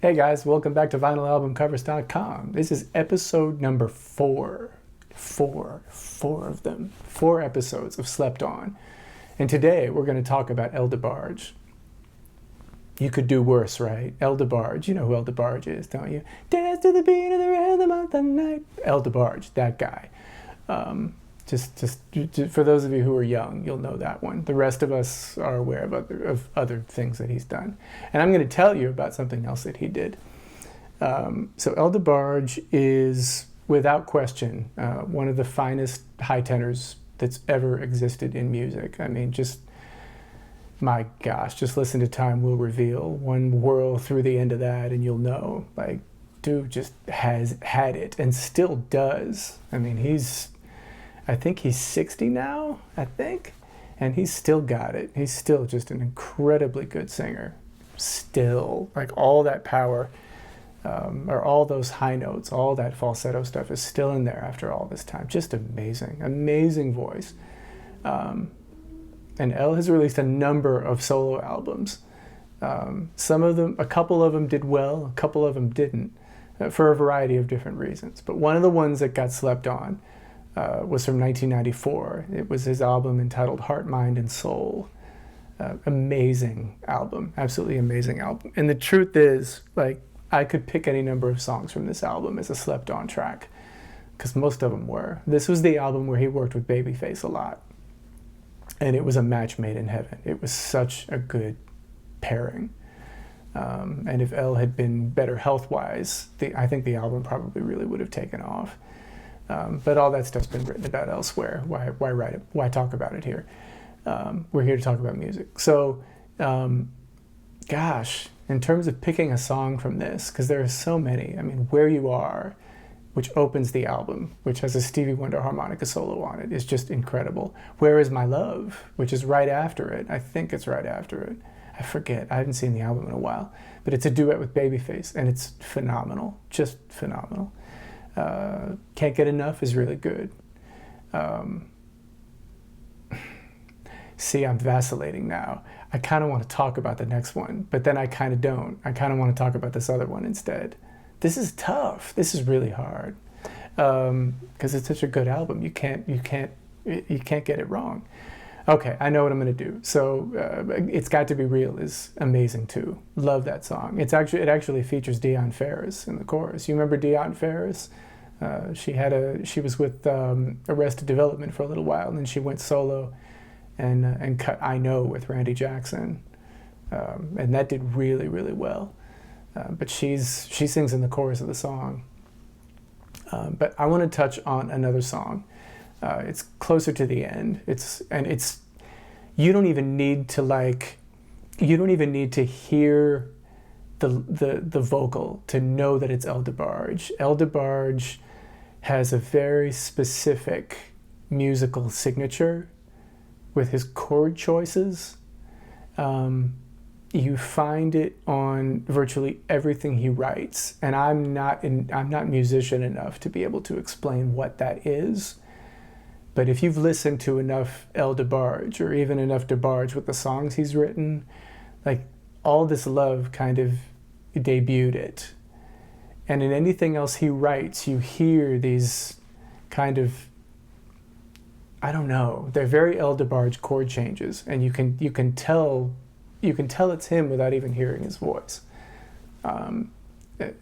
Hey guys, welcome back to vinylalbumcovers.com. This is episode number 4. Four of them. 4 episodes of Slept On. And today we're going to talk about DeBarge. You could do worse, right? DeBarge. You know who DeBarge is, don't you? Dance to the beat of the rhythm of the night. DeBarge, that guy. Just for those of you who are young, you'll know that one. The rest of us are aware of other things that he's done. And I'm going to tell you about something else that he did. So DeBarge is, without question, one of the finest high tenors that's ever existed in music. I mean, just, my gosh, just listen to Time Will Reveal. One whirl through the end of that and you'll know. Like, dude just has had it and still does. I mean, I think he's 60 now, and he's still got it. He's still just an incredibly good singer. Still, like all that power, or all those high notes, all that falsetto stuff is still in there after all this time. Just amazing, amazing voice. And Elle has released a number of solo albums. Some of them, a couple of them did well, a couple of them didn't, for a variety of different reasons. But one of the ones that got slept on was from 1994. It was his album entitled Heart, Mind, and Soul. Amazing album, absolutely amazing album. And the truth is, like, I could pick any number of songs from this album as a slept-on track, because most of them were. This was the album where he worked with Babyface a lot, and it was a match made in heaven. It was such a good pairing. And if Elle had been better health-wise, I think the album probably really would have taken off. But all that stuff's been written about elsewhere. Why write it? Why talk about it here? We're here to talk about music. So, gosh, in terms of picking a song from this, because there are so many. I mean, Where You Are, which opens the album, which has a Stevie Wonder harmonica solo on it, is just incredible. Where Is My Love, which is right after it. I think it's right after it. I forget. I haven't seen the album in a while. But it's a duet with Babyface, and it's phenomenal. Just phenomenal. Can't Get Enough is really good. See, I'm vacillating now. I kind of want to talk about the next one, but then I kind of don't. I kind of want to talk about this other one instead. This is tough. This is really hard, because it's such a good album. You can't get it wrong. Okay, I know what I'm going to do. So, It's Got to Be Real is amazing too. Love that song. It actually features Dionne Farris in the chorus. You remember Dionne Farris? She was with Arrested Development for a little while, and then she went solo and cut I Know with Randy Jackson, and that did really, really well. But she sings in the chorus of the song. But I want to touch on another song. It's closer to the end. You don't even need to hear the vocal to know that it's DeBarge. DeBarge has a very specific musical signature with his chord choices. You find it on virtually everything he writes, and I'm not musician enough to be able to explain what that is. But if you've listened to enough DeBarge, or even enough DeBarge with the songs he's written, like, All This Love kind of debuted it. And in anything else he writes, you hear these kind of, I don't know, they're very DeBarge chord changes, and you can tell it's him without even hearing his voice.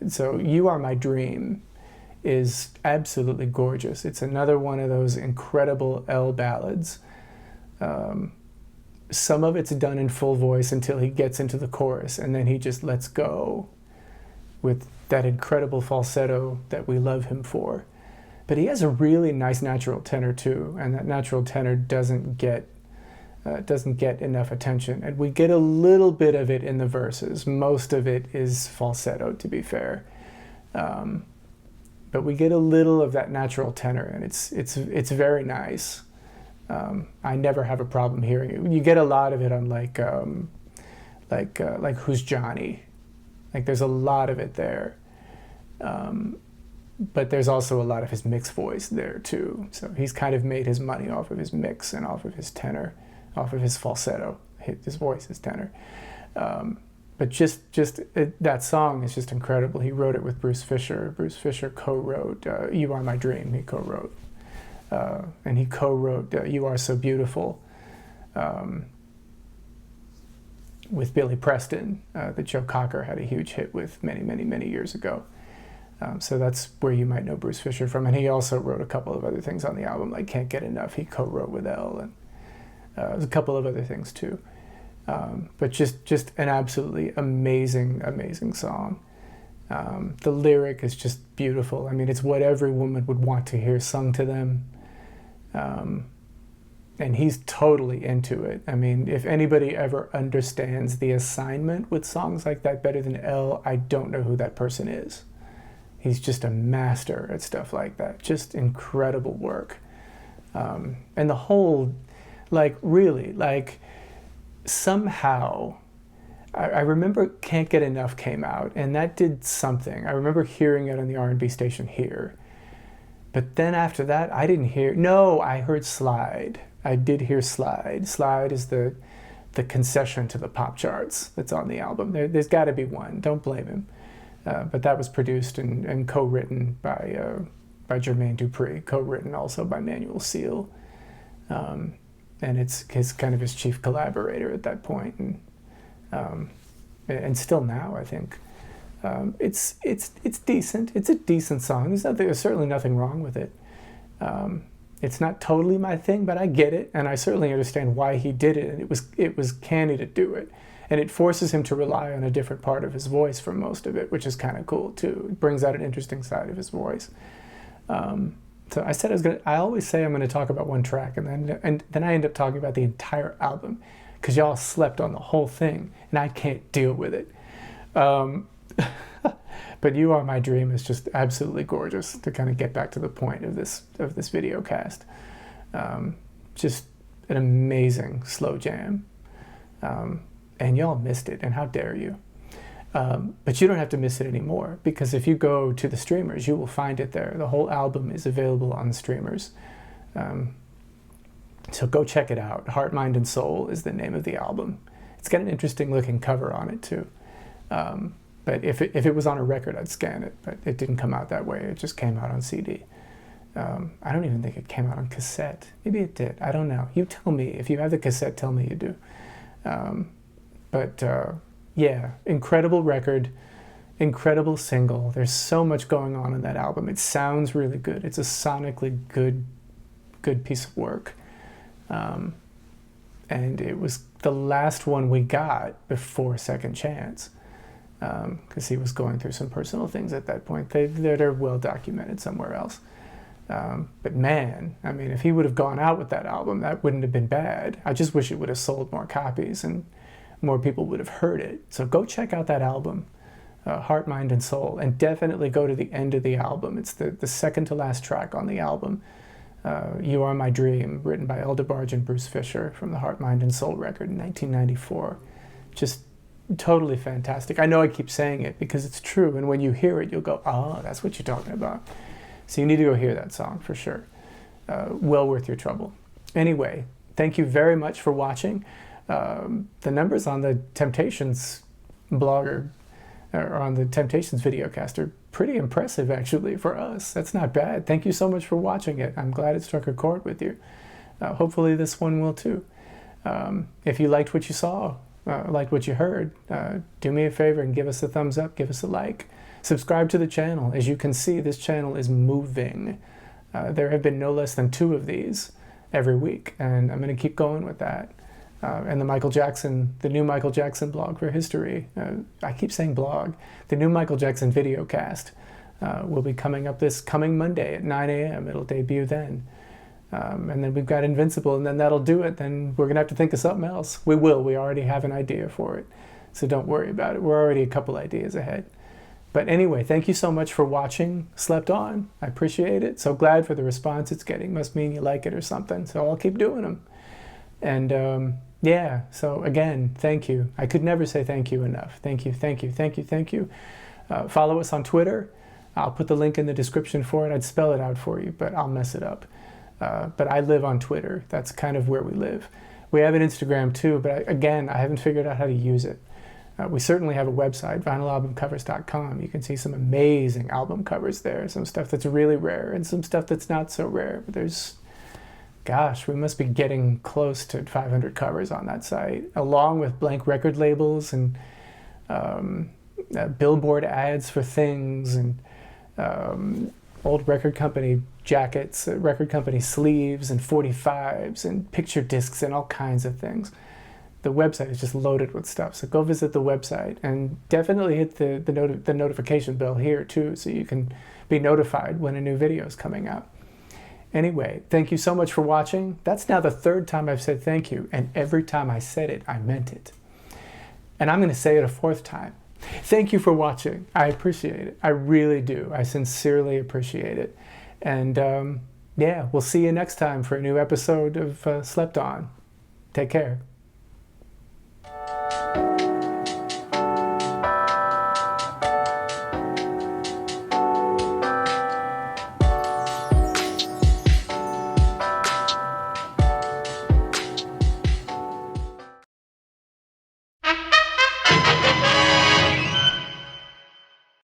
So You Are My Dream is absolutely gorgeous. It's another one of those incredible Elle ballads. Some of it's done in full voice until he gets into the chorus, and then he just lets go with that incredible falsetto that we love him for. But he has a really nice natural tenor too, and that natural tenor doesn't get enough attention. And we get a little bit of it in the verses. Most of it is falsetto, to be fair. But we get a little of that natural tenor, and it's very nice. I never have a problem hearing it. You get a lot of it on like Who's Johnny? Like, there's a lot of it there. But there's also a lot of his mix voice there too. So he's kind of made his money off of his mix and off of his tenor, off of his falsetto. His voice is tenor. But that song is just incredible. He wrote it with Bruce Fisher. Bruce Fisher co-wrote You Are My Dream, he co-wrote. And he co-wrote You Are So Beautiful with Billy Preston, that Joe Cocker had a huge hit with many years ago. So that's where you might know Bruce Fisher from. And he also wrote a couple of other things on the album, like Can't Get Enough, he co-wrote with Elle, and there's a couple of other things too. But just an absolutely amazing song. The lyric is just beautiful. I mean, it's what every woman would want to hear sung to them. And he's totally into it. I mean, if anybody ever understands the assignment with songs like that better than Elle, I don't know who that person is. He's just a master at stuff like that. Just incredible work. And the whole, like, really, like, somehow, I remember Can't Get Enough came out, and that did something. I remember hearing it on the R&B station here. But then after that, I didn't hear, no, I heard Slide. I did hear Slide. Slide is the concession to the pop charts that's on the album. There's got to be one. Don't blame him. But that was produced and co-written by Jermaine Dupri, co-written also by Manuel Seal. And it's kind of his chief collaborator at that point, and still now, I think. It's decent. It's a decent song. There's certainly nothing wrong with it. It's not totally my thing, but I get it, and I certainly understand why he did it. And it was canny to do it, and it forces him to rely on a different part of his voice for most of it, which is kind of cool too. It brings out an interesting side of his voice. So I said I always say I'm gonna talk about one track, and then I end up talking about the entire album, because y'all slept on the whole thing, and I can't deal with it. But You Are My Dream is just absolutely gorgeous, to kind of get back to the point of this video cast. Just an amazing slow jam. And y'all missed it, and how dare you. But you don't have to miss it anymore, because if you go to the streamers, you will find it there. The whole album is available on the streamers. So go check it out. Heart, Mind, and Soul is the name of the album. It's got an interesting looking cover on it too. But if it was on a record, I'd scan it, but it didn't come out that way. It just came out on CD. I don't even think it came out on cassette. Maybe it did. I don't know. You tell me. If you have the cassette, tell me you do. Yeah, incredible record, incredible single. There's so much going on in that album. It sounds really good. It's a sonically good piece of work. And it was the last one we got before Second Chance, because he was going through some personal things at that point. They're well documented somewhere else. But man, I mean, if he would have gone out with that album, that wouldn't have been bad. I just wish it would have sold more copies and more people would have heard it. So go check out that album, Heart, Mind, and Soul, and definitely go to the end of the album. It's the second to last track on the album, You Are My Dream, written by DeBarge and Bruce Fisher from the Heart, Mind, and Soul record in 1994. Just totally fantastic. I know I keep saying it because it's true, and when you hear it, you'll go, oh, that's what you're talking about. So you need to go hear that song for sure. Well worth your trouble. Anyway, thank you very much for watching. The numbers on the Temptations blog or on the Temptations videocast are pretty impressive, actually, for us. That's not bad. Thank you so much for watching it. I'm glad it struck a chord with you. Hopefully this one will too. If you liked what you saw, liked what you heard, do me a favor and give us a thumbs up, give us a like. Subscribe to the channel. As you can see, this channel is moving. There have been no less than 2 of these every week, and I'm going to keep going with that. And the new Michael Jackson blog for history. I keep saying blog. The new Michael Jackson video cast will be coming up this coming Monday at 9 a.m. It'll debut then. And then we've got Invincible, and then that'll do it. Then we're going to have to think of something else. We will. We already have an idea for it. So don't worry about it. We're already a couple ideas ahead. But anyway, thank you so much for watching Slept On. I appreciate it. So glad for the response it's getting. Must mean you like it or something. So I'll keep doing them. And yeah, so again, thank you. I could never say thank you enough. Thank you, thank you, thank you, thank you. Follow us on Twitter. I'll put the link in the description for it. I'd spell it out for you, but I'll mess it up. But I live on Twitter. That's kind of where we live. We have an Instagram too, but again, I haven't figured out how to use it. We certainly have a website, vinylalbumcovers.com. You can see some amazing album covers there, some stuff that's really rare and some stuff that's not so rare. But there's, gosh, we must be getting close to 500 covers on that site, along with blank record labels and billboard ads for things and old record company jackets, record company sleeves and 45s and picture discs and all kinds of things. The website is just loaded with stuff, so go visit the website and definitely hit the notification bell here too, so you can be notified when a new video is coming out. Anyway, thank you so much for watching. That's now the third time I've said thank you, and every time I said it, I meant it. And I'm going to say it a fourth time. Thank you for watching. I appreciate it. I really do. I sincerely appreciate it. And yeah, we'll see you next time for a new episode of Slept On. Take care.